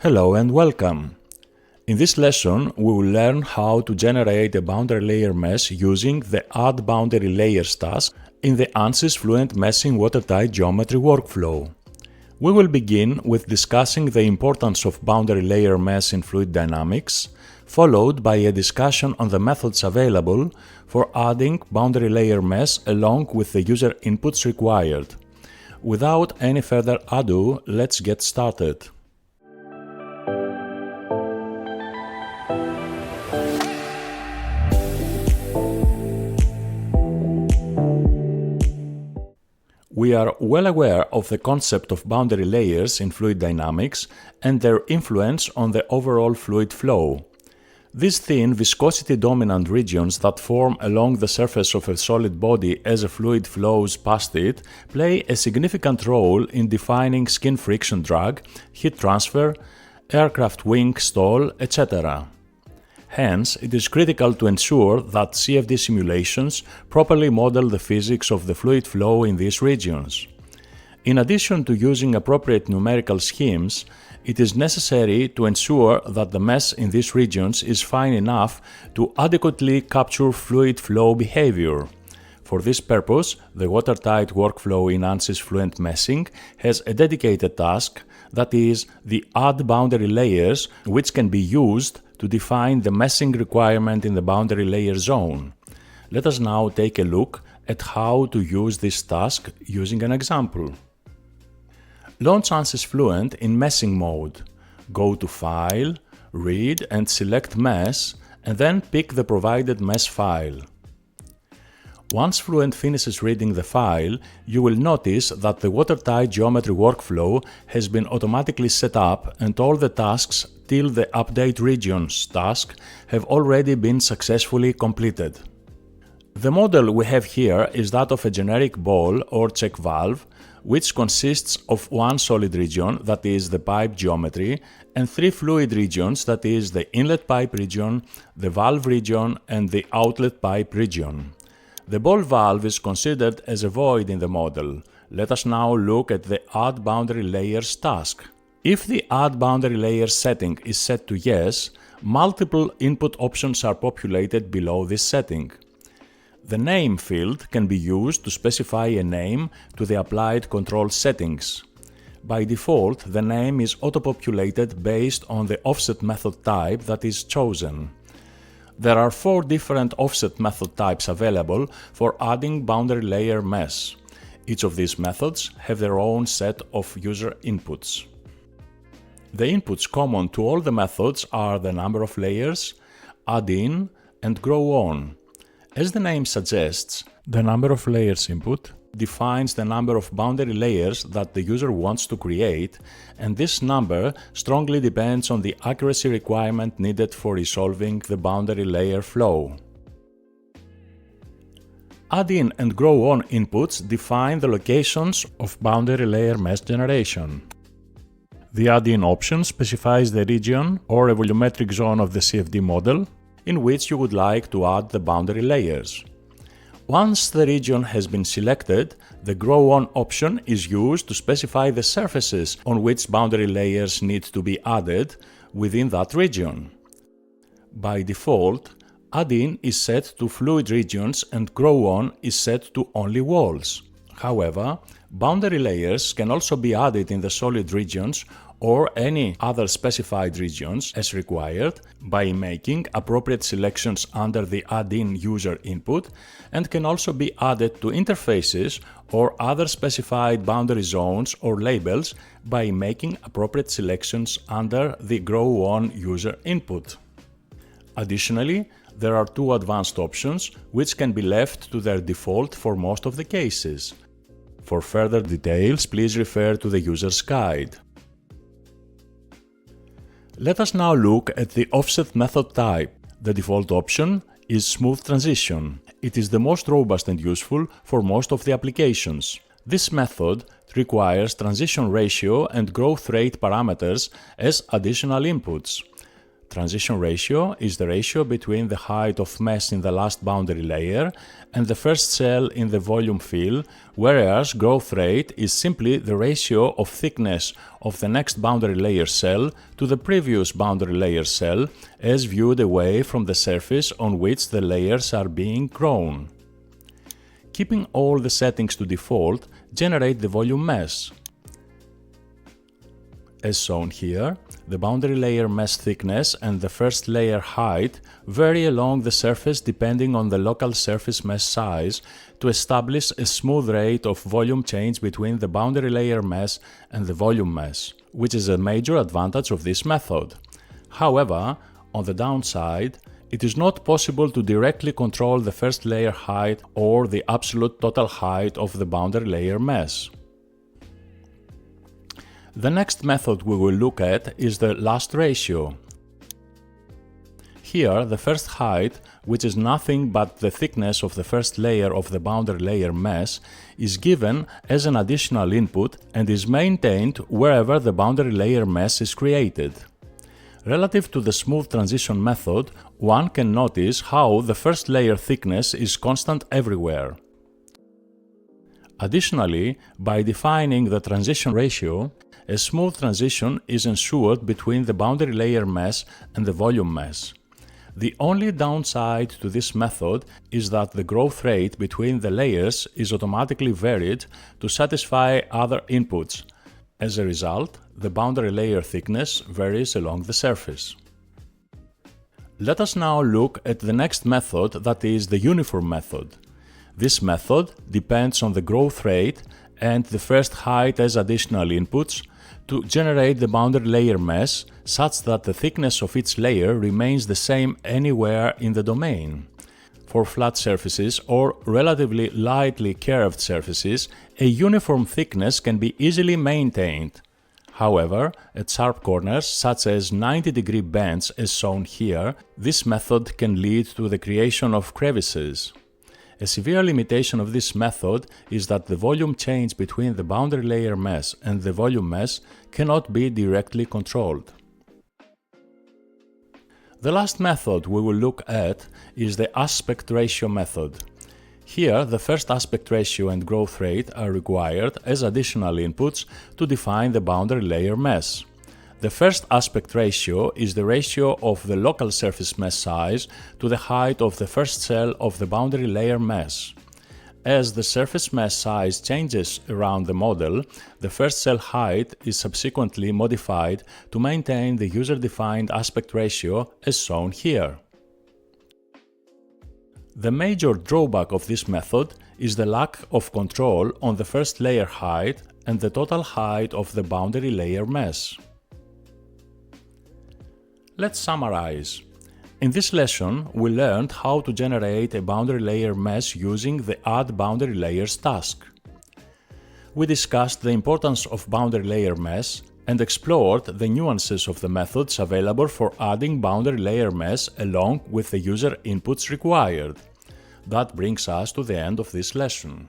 Hello and welcome! In this lesson, we will learn how to generate a boundary layer mesh using the Add Boundary Layers task in the Ansys Fluent meshing watertight geometry workflow. We will begin with discussing the importance of boundary layer mesh in fluid dynamics, followed by a discussion on the methods available for adding boundary layer mesh along with the user inputs required. Without any further ado, let's get started. We are well aware of the concept of boundary layers in fluid dynamics and their influence on the overall fluid flow. These thin viscosity-dominant regions that form along the surface of a solid body as a fluid flows past it play a significant role in defining skin friction drag, heat transfer, aircraft wing stall, etc. Hence, it is critical to ensure that CFD simulations properly model the physics of the fluid flow in these regions. In addition to using appropriate numerical schemes, it is necessary to ensure that the mesh in these regions is fine enough to adequately capture fluid flow behavior. For this purpose, the watertight workflow in Ansys Fluent meshing has a dedicated task, that is, the Add Boundary Layers, which can be used to define the meshing requirement in the boundary layer zone. Let us now take a look at how to use this task using an example. Launch Ansys Fluent in meshing mode. Go to File, Read and select Mesh, and then pick the provided mesh file. Once Fluent finishes reading the file, you will notice that the watertight geometry workflow has been automatically set up and all the tasks till the Update Regions task have already been successfully completed. The model we have here is that of a generic ball or check valve, which consists of one solid region, that is the pipe geometry, and three fluid regions, that is the inlet pipe region, the valve region, and the outlet pipe region. The ball valve is considered as a void in the model. Let us now look at the Add Boundary Layers task. If the Add Boundary Layers setting is set to Yes, multiple input options are populated below this setting. The Name field can be used to specify a name to the applied control settings. By default, the name is auto-populated based on the offset method type that is chosen. There are 4 different offset method types available for adding boundary layer mesh. Each of these methods have their own set of user inputs. The inputs common to all the methods are the number of layers, add in, and grow on. As the name suggests, the number of layers input defines the number of boundary layers that the user wants to create, and this number strongly depends on the accuracy requirement needed for resolving the boundary layer flow. Add in and grow on inputs define the locations of boundary layer mesh generation. The add in option specifies the region or a volumetric zone of the CFD model in which you would like to add the boundary layers. Once the region has been selected, the Grow On option is used to specify the surfaces on which boundary layers need to be added within that region. By default, Add In is set to fluid regions and Grow On is set to only walls. However, boundary layers can also be added in the solid regions or any other specified regions as required by making appropriate selections under the add-in user input, and can also be added to interfaces or other specified boundary zones or labels by making appropriate selections under the Grow On user input. Additionally, there are 2 advanced options which can be left to their default for most of the cases. For further details, please refer to the user's guide. Let us now look at the offset method type. The default option is Smooth Transition. It is the most robust and useful for most of the applications. This method requires transition ratio and growth rate parameters as additional inputs. Transition ratio is the ratio between the height of mesh in the last boundary layer and the first cell in the volume fill, whereas growth rate is simply the ratio of thickness of the next boundary layer cell to the previous boundary layer cell as viewed away from the surface on which the layers are being grown. Keeping all the settings to default, generate the volume mesh. As shown here, the boundary layer mesh thickness and the first layer height vary along the surface depending on the local surface mesh size to establish a smooth rate of volume change between the boundary layer mesh and the volume mesh, which is a major advantage of this method. However, on the downside, it is not possible to directly control the first layer height or the absolute total height of the boundary layer mesh. The next method we will look at is the last ratio. Here, the first height, which is nothing but the thickness of the first layer of the boundary layer mesh, is given as an additional input and is maintained wherever the boundary layer mesh is created. Relative to the smooth transition method, one can notice how the first layer thickness is constant everywhere. Additionally, by defining the transition ratio, a smooth transition is ensured between the boundary layer mesh and the volume mesh. The only downside to this method is that the growth rate between the layers is automatically varied to satisfy other inputs. As a result, the boundary layer thickness varies along the surface. Let us now look at the next method, that is the uniform method. This method depends on the growth rate and the first height as additional inputs to generate the boundary layer mesh such that the thickness of each layer remains the same anywhere in the domain. For flat surfaces or relatively lightly curved surfaces, a uniform thickness can be easily maintained. However, at sharp corners, such as 90-degree bends as shown here, this method can lead to the creation of crevices. A severe limitation of this method is that the volume change between the boundary layer mesh and the volume mesh cannot be directly controlled. The last method we will look at is the aspect ratio method. Here, the first aspect ratio and growth rate are required as additional inputs to define the boundary layer mesh. The first aspect ratio is the ratio of the local surface mesh size to the height of the first cell of the boundary layer mesh. As the surface mesh size changes around the model, the first cell height is subsequently modified to maintain the user-defined aspect ratio as shown here. The major drawback of this method is the lack of control on the first layer height and the total height of the boundary layer mesh. Let's summarize. In this lesson, we learned how to generate a boundary layer mesh using the Add Boundary Layers task. We discussed the importance of boundary layer mesh and explored the nuances of the methods available for adding boundary layer mesh along with the user inputs required. That brings us to the end of this lesson.